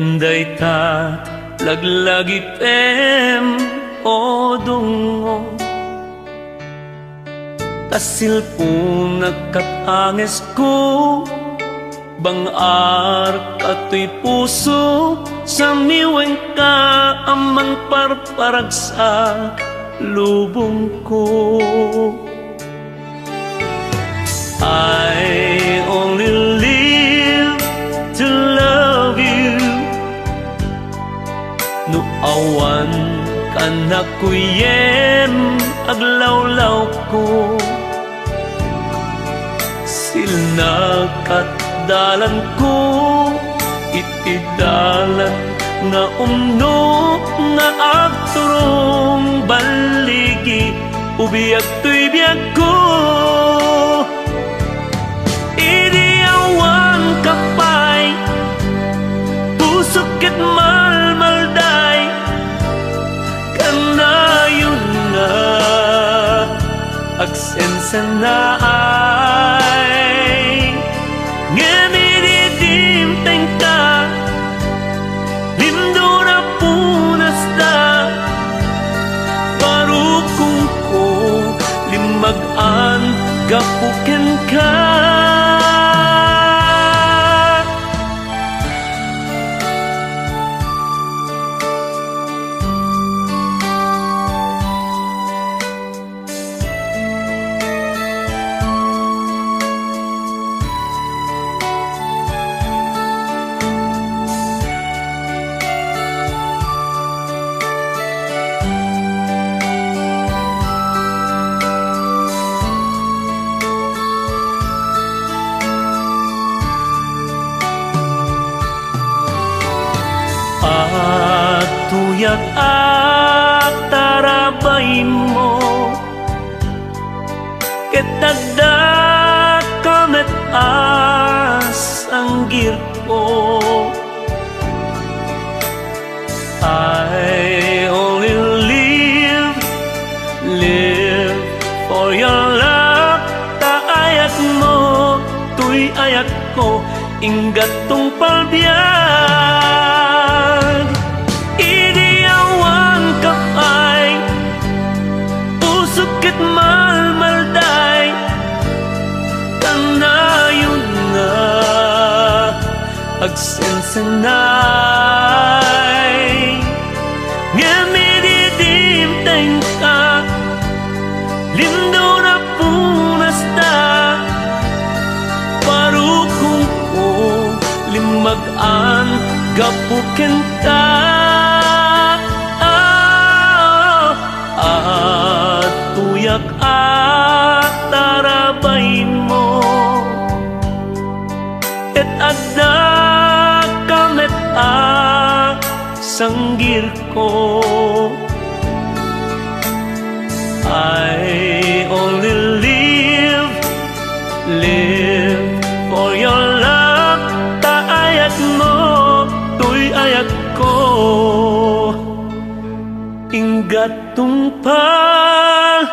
Dayta laglagipem o dungo tasilpong nagkatanges ko bangar kato'y puso sa miweng ka amang parparag sa lubong ko. I only live to love you. No awan ka na kuyem aglawlaw ko. Silna katdalan ko itidalan nga umno nga agturong baligi ubiyag to'y biyag ko. Idiyawan kapay puso ket malmalday kanayon nga agsensa na ay ngemididim tengka lindo na punas na parukong ko limagan gapuken ka. Tuyak at tarabay mo ketagda kamet asanggir ko. I only live for your love. Taayat mo tuy ayat ko inggat tong palbiag. Idiyawan kapay puso ket malmalday kanayon nga agsensanay ngemididim tengka lindo na punas na parukong ko limagan gapuken ka. At tuyak at tarabay mo et adda kamet sanggir ko. I only live for your love. Taayat mo tuy ayat ko inggat tong palbiag.